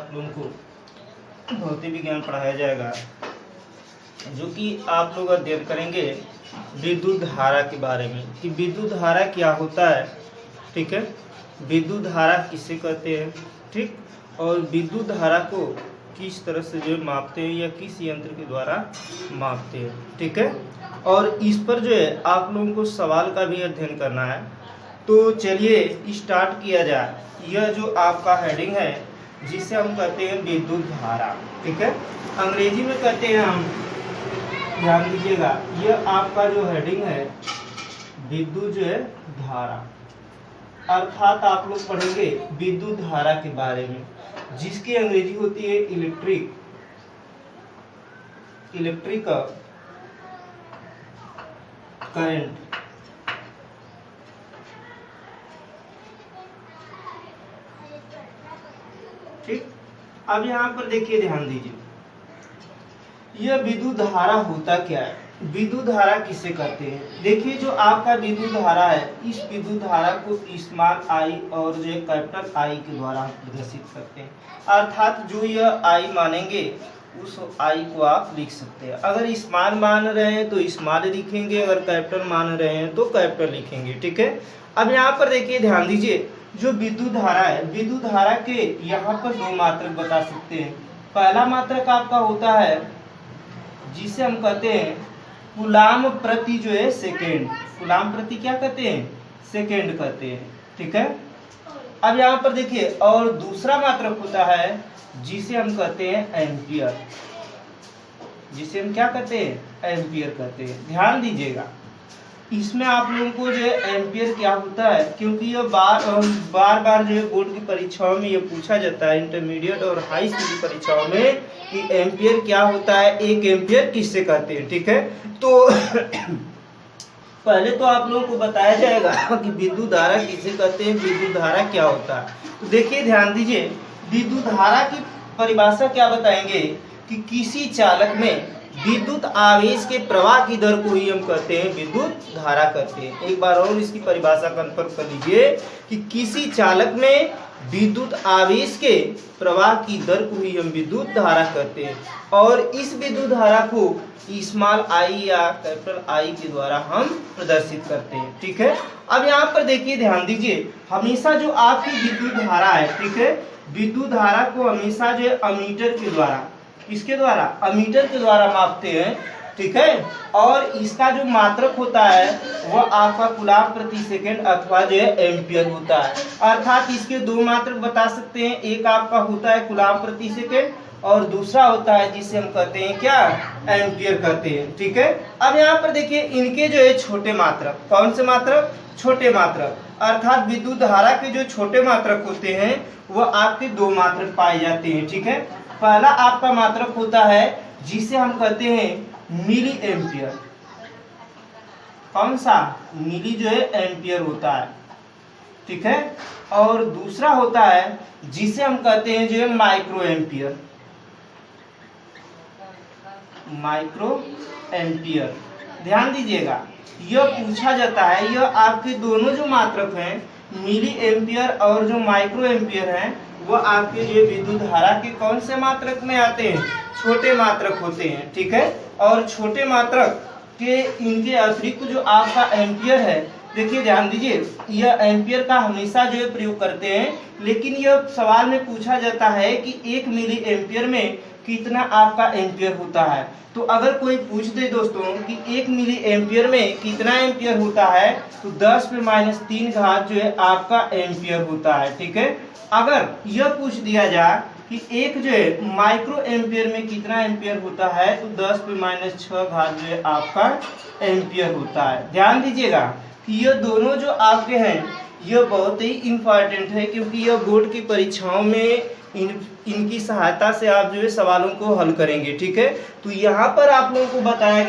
आप लोगों को भौतिक विज्ञान पढ़ाया जाएगा, जो कि आप लोग अध्ययन करेंगे विद्युत धारा के बारे में कि विद्युत धारा क्या होता है। ठीक है, विद्युत धारा किसे कहते हैं, ठीक, और विद्युत धारा को किस तरह से जो मापते हैं या किस यंत्र के द्वारा मापते हैं। ठीक है, और इस पर जो है आप लोगों को सवाल का भी अध्ययन करना है। तो चलिए स्टार्ट किया जाए। यह जो आपका हेडिंग है जिसे हम कहते हैं विद्युत धारा, ठीक है, अंग्रेजी में कहते हैं हम, ध्यान दीजिएगा, यह आपका जो हेडिंग है विद्युत जो है धारा, अर्थात आप लोग पढ़ेंगे विद्युत धारा के बारे में, जिसकी अंग्रेजी होती है इलेक्ट्रिक करंट। ठीक, अब यहाँ पर देखिए, ध्यान दीजिए, यह विद्युत धारा होता क्या है, विद्युत धारा किसे कहते हैं। देखिए जो आपका विद्युत धारा है, इस विद्युत धारा को स्मॉल आई और जो कैपिटल आई के द्वारा प्रदर्शित करते हैं, अर्थात जो यह आई मानेंगे उस आई को आप लिख सकते हैं। अगर स्मॉल मान रहे हैं तो स्मॉल लिखेंगे, अगर कैपिटल मान रहे हैं तो कैपिटल लिखेंगे। ठीक है, अब यहाँ पर देखिए, ध्यान दीजिए, जो विद्युत धारा है, विद्युत धारा के यहाँ पर दो मात्रक बता सकते हैं। पहला मात्रक आपका होता है जिसे हम कहते हैं कूलाम प्रति जो है सेकेंड, कूलाम प्रति क्या कहते हैं, सेकेंड कहते हैं। ठीक है, अब यहाँ पर देखिए, और दूसरा मात्रक होता है जिसे हम कहते हैं एम्पियर, जिसे हम क्या कहते हैं, एम्पियर कहते हैं। ध्यान दीजिएगा, इसमें आप लोगों को जो है एम्पियर क्या होता है, क्योंकि ये बार बार जो है बोर्ड की परीक्षाओं में ये पूछा जाता है, इंटरमीडिएट और हाई स्कूल की परीक्षाओं में, कि एम्पियर क्या होता है, एक एम्पियर किससे कहते हैं। ठीक है, तो पहले तो आप लोगों को बताया जाएगा कि विद्युत धारा किसे कहते हैं, विद्युत धारा क्या होता है। तो देखिए, ध्यान दीजिए, विद्युत धारा की परिभाषा क्या बताएंगे कि किसी चालक में विद्युत आवेश के प्रवाह की दर को ही हम कहते हैं विद्युत धारा कहते हैं। एक बार और इसकी परिभाषा कंफर्म कर लीजिए कि किसी चालक में विद्युत आवेश के प्रवाह की दर को ही हम विद्युत धारा कहते हैं, और इस विद्युत धारा को स्मॉल आई या कैपिटल आई के द्वारा हम प्रदर्शित करते हैं। ठीक है, अब यहाँ पर देखिए, ध्यान दीजिए, हमेशा जो आपकी विद्युत धारा है, ठीक है, विद्युत धारा को हमेशा जो है अमीटर के द्वारा, किसके द्वारा, अमीटर के द्वारा मापते हैं। ठीक है, और इसका जो मात्रक होता है वह आपका कूलाम प्रति सेकंड अथवा जो है एम्पियर होता है। अर्थात इसके दो मात्रक बता सकते हैं, एक आपका होता है कूलाम प्रति सेकंड और दूसरा होता है जिसे हम कहते हैं क्या, एम्पियर कहते हैं। ठीक है, अब यहाँ पर देखिए, इनके जो है छोटे मात्रक, कौन से मात्रक, छोटे मात्रक, अर्थात विद्युत धारा के जो छोटे मात्रक होते हैं वह आपके दो मात्रक पाए जाते हैं। ठीक है, पहला आपका मात्रक होता है जिसे हम कहते हैं मिली एम्पियर, कौन सा, मिली जो है एम्पियर होता है। ठीक है, और दूसरा होता है जिसे हम कहते हैं जो है माइक्रो एम्पियर, माइक्रो एम्पियर। ध्यान दीजिएगा, यह पूछा जाता है, यह आपके दोनों जो मात्रक हैं मिली एम्पियर और जो माइक्रो एम्पियर हैं वो आपके जो विद्युत धारा के कौन से मात्रक में आते हैं, छोटे मात्रक होते हैं। ठीक है, और छोटे मात्रक के इनके अतिरिक्त जो आपका एम्पियर है, देखिए ध्यान दीजिए, यह एम्पियर का हमेशा जो है प्रयोग करते हैं, लेकिन यह सवाल में पूछा जाता है कि 1 मिली एम्पियर में कितना आपका एम्पियर होता है। तो अगर कोई पूछ दे दोस्तों कि 1 मिली एम्पियर में कितना एम्पियर होता है, तो 10⁻³ घात जो है आपका एम्पियर होता है। ठीक है, अगर यह पूछ दिया जाए कि एक जो है माइक्रो एम्पियर में कितना एम्पियर होता है, तो 10⁻6 घात जो है आपका एम्पियर होता है। ध्यान दीजिएगा कि यह दोनों जो आपके हैं यह बहुत ही इम्पोर्टेंट है, क्योंकि यह बोर्ड की परीक्षाओं में इनकी सहायता से आप जो है सवालों को हल करेंगे। ठीक है, तो यहाँ पर आप लोगों को बताया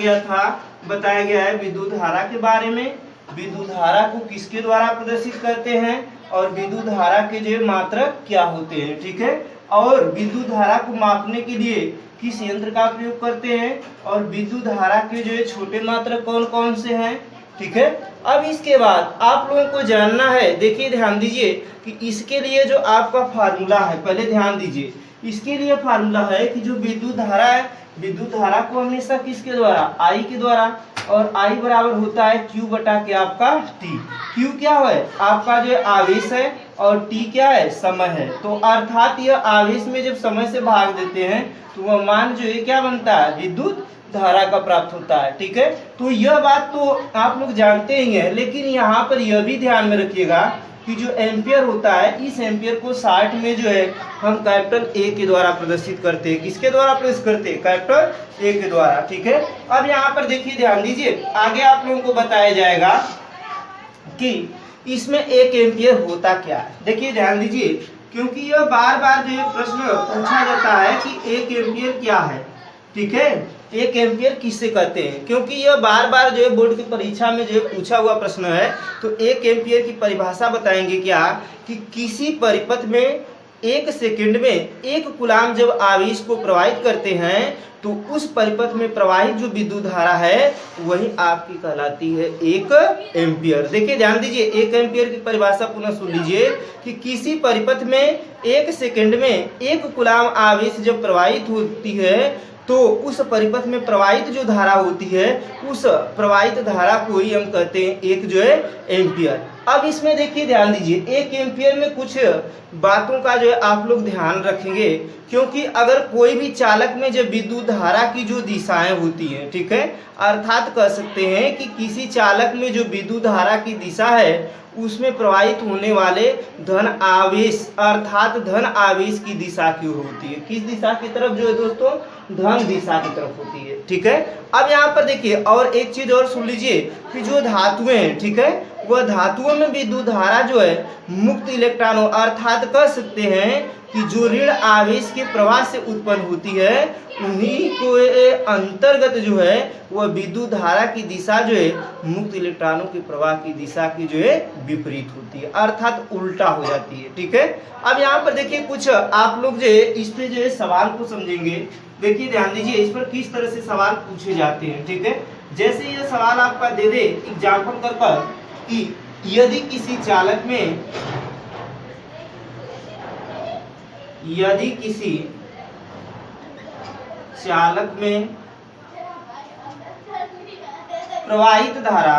गया है विद्युत धारा के बारे में, विद्युत धारा को किसके द्वारा प्रदर्शित करते हैं और विद्युत धारा के जो मात्रक क्या होते हैं। ठीक है, और विद्युत धारा को मापने के लिए किस यंत्र का प्रयोग करते हैं और विद्युत धारा के जो छोटे मात्रक कौन कौन से हैं। ठीक है, अब इसके बाद आप लोगों को जानना है, देखिए ध्यान दीजिए कि इसके लिए जो आपका फार्मूला है, पहले ध्यान दीजिए, इसके लिए फार्मूला है कि जो विद्युत धारा है, विद्युत धारा को हमेशा किसके द्वारा, आई के द्वारा, और आई बराबर होता है Q बटा के आपका T। Q क्या है, आपका जो आवेश है, और T क्या है, समय है। तो अर्थात यह आवेश में जब समय से भाग देते हैं तो वह मान जो है क्या बनता है, विद्युत धारा का प्राप्त होता है। ठीक है, तो यह बात तो आप लोग जानते ही हैं, लेकिन यहाँ पर यह भी ध्यान में रखिएगा कि जो एम्पियर होता है, इस एम्पियर को 60 में जो है हम कैपिटल A के द्वारा प्रदर्शित करते हैं। किसके द्वारा प्रदर्शित करते हैं, कैपिटल A के द्वारा। ठीक है, अब यहाँ पर देखिए, ध्यान दीजिए, आगे आप लोगों को बताया जाएगा कि इसमें 1 एम्पियर होता क्या है। देखिए ध्यान दीजिए, क्योंकि यह बार बार जो है प्रश्न पूछा जाता है कि 1 एम्पियर क्या है। ठीक है, 1 एम्पियर किससे कहते हैं, क्योंकि यह बार बार जो है बोर्ड की परीक्षा में जो है पूछा हुआ प्रश्न है। तो 1 एम्पियर की परिभाषा बताएंगे क्या, कि किसी परिपथ में 1 सेकंड में 1 कूलाम जब आवेश को प्रवाहित करते हैं तो उस परिपथ में प्रवाहित जो विद्युत धारा है वही आपकी कहलाती है 1 एम्पियर। देखिए ध्यान दीजिए, 1 एम्पियर की परिभाषा पुनः सुन लीजिए कि किसी परिपथ में 1 सेकंड में 1 कूलाम आवेश जब प्रवाहित होती है तो उस परिपथ में प्रवाहित जो धारा होती है, उस प्रवाहित धारा को ही हम कहते हैं 1 जो है एम्पियर। अब इसमें देखिए ध्यान दीजिए, 1 एम्पियर में कुछ बातों का जो है आप लोग ध्यान रखेंगे, क्योंकि अगर कोई भी चालक में जब विद्युत धारा की जो दिशाएं होती हैं, ठीक है, अर्थात कह सकते हैं कि किसी चालक में जो विद्युत धारा की दिशा है उसमें प्रवाहित होने वाले धन आवेश, अर्थात धन आवेश की दिशा की ओर होती है। किस दिशा की तरफ जो है दोस्तों, धन दिशा की तरफ होती है। ठीक है, अब यहाँ पर देखिए और एक चीज और सुन लीजिए कि जो धातुएं हैं, ठीक है, वह धातुओं में विद्युत धारा जो है मुक्त इलेक्ट्रॉनों, अर्थात कह सकते हैं कि जो ऋण आवेश के प्रवाह से उत्पन्न होती है उन्हीं को अंतर्गत जो है वह विद्युत धारा की दिशा जो है मुक्त इलेक्ट्रॉनों के प्रवाह की दिशा की जो है विपरीत होती है, अर्थात उल्टा हो जाती है। ठीक है, अब यहाँ पर देखिए कुछ आप लोग जो है इस पे जो है सवाल को समझेंगे। देखिए ध्यान दीजिए, इस पर किस तरह से सवाल पूछे जाते हैं। ठीक है, जैसे ये सवाल आपका दे दे एग्जाम्पल कर कि यदि किसी चालक में, यदि किसी चालक में प्रवाहित धारा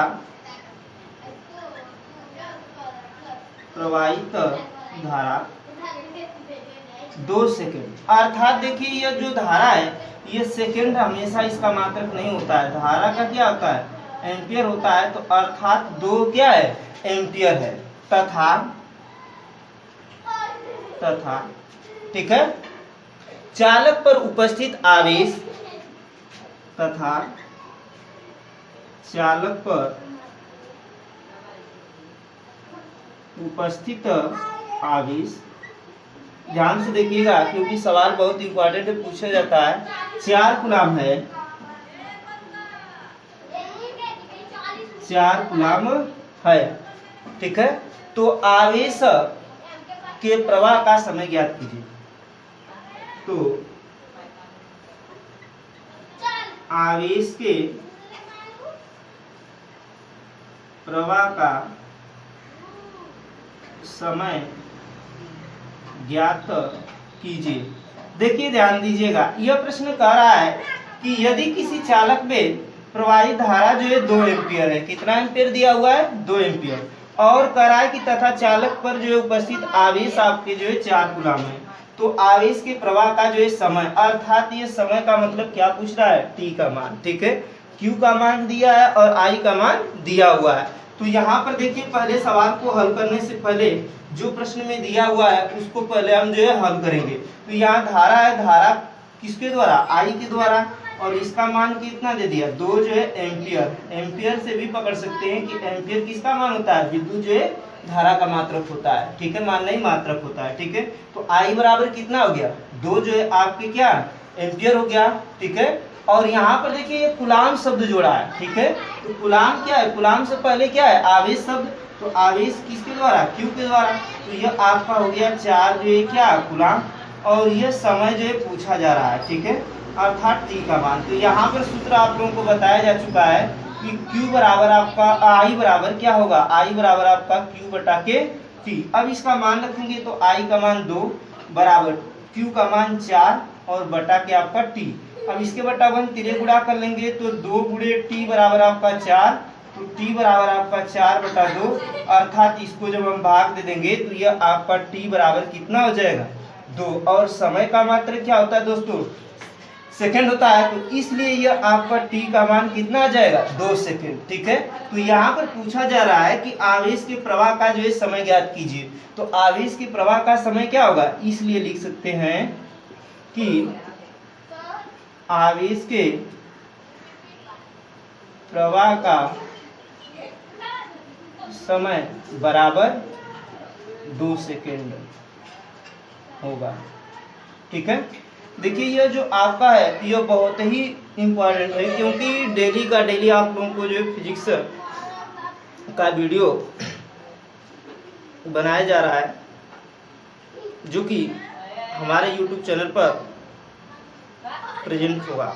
2 सेकेंड, अर्थात देखिए यह जो धारा है ये सेकेंड हमेशा इसका मात्रक नहीं होता है, धारा का क्या होता है, एम्पियर होता है। तो अर्थात 2 क्या है, एम्पियर है। तथा ठीक है, चालक पर उपस्थित आवेश, तथा चालक पर उपस्थित आवेश, ध्यान से देखिएगा क्योंकि सवाल बहुत इंपॉर्टेंट है, पूछा जाता है। 4 कूलाम है, 4 कूलाम है। ठीक है, तो आवेश के प्रवाह का समय ज्ञात कीजिए। तो आवेश के प्रवाह का समय ज्ञात कीजिए। देखिए ध्यान दीजिएगा, यह प्रश्न कह रहा है कि यदि किसी चालक में प्रवाहित धारा जो है 2 एम्पियर है, कितना एम्पियर दिया हुआ है, 2 एम्पियर, और कह रहा है कि तथा चालक पर जो है उपस्थित आवेश आपके जो है 4 कूलाम है। तो आवेश के प्रवाह का जो है समय, अर्थात ये समय का मतलब क्या पूछ रहा है, टी का मान। ठीक है, क्यू का मान दिया है और आई का मान दिया हुआ है। तो यहाँ पर देखिए पहले सवाल को हल करने से पहले जो प्रश्न में दिया हुआ है उसको पहले हम जो है हल करेंगे। तो यहाँ धारा है, धारा किसके द्वारा, आई के द्वारा, और इसका मान कितना दे दिया, 2 जो है एम्पियर। एम्पियर से भी पकड़ सकते हैं कि एम्पियर किसका मान होता है, विद्युत जो है धारा का मात्रक होता है। ठीक है, मान नहीं मात्रक होता है। ठीक है, तो आई बराबर कितना हो गया, 2 जो है आपके क्या एम्पियर हो गया। ठीक है, और यहाँ पर देखिए ये कूलाम शब्द जोड़ा है। ठीक है, तो कूलाम क्या है, कूलाम से पहले क्या है, आवेश शब्द। तो आवेश किसके द्वारा, क्यू के द्वारा। तो यह आपका हो गया 4 जो है क्या कूलाम, और यह समय जो है पूछा जा रहा है। ठीक है, अर्थात टी का मान। तो यहाँ पर सूत्र आप लोगों को बताया जा चुका है कि Q बराबर आपका I बराबर क्या होगा, I बराबर आपका Q बटा के T। अब इसका मान रखेंगे तो I का मान 2 बराबर Q का मान 4 और बटा के आपका T। अब इसके बटा 1 तिरे गुणा कर लेंगे तो 2 गुणे T बराबर आपका 4, तो T बराबर आपका 4/2, अर्थात इसको जब हम भाग दे देंगे तो यह आपका T बराबर कितना हो जाएगा 2। और समय का मात्रक क्या होता है दोस्तों, सेकंड होता है, तो इसलिए यह आपका T का मान कितना आ जाएगा 2 सेकंड। ठीक है, तो यहाँ पर पूछा जा रहा है कि आवेश के प्रवाह का जो है समय ज्ञात कीजिए। तो आवेश के प्रवाह का समय क्या होगा, इसलिए लिख सकते हैं कि आवेश के प्रवाह का समय बराबर 2 सेकंड होगा। ठीक है, देखिए यह जो आपका है यह बहुत ही इम्पोर्टेंट है, क्योंकि डेली का डेली आप लोगों को जो फिजिक्स का वीडियो बनाया जा रहा है, जो कि हमारे YouTube चैनल पर प्रेजेंट होगा।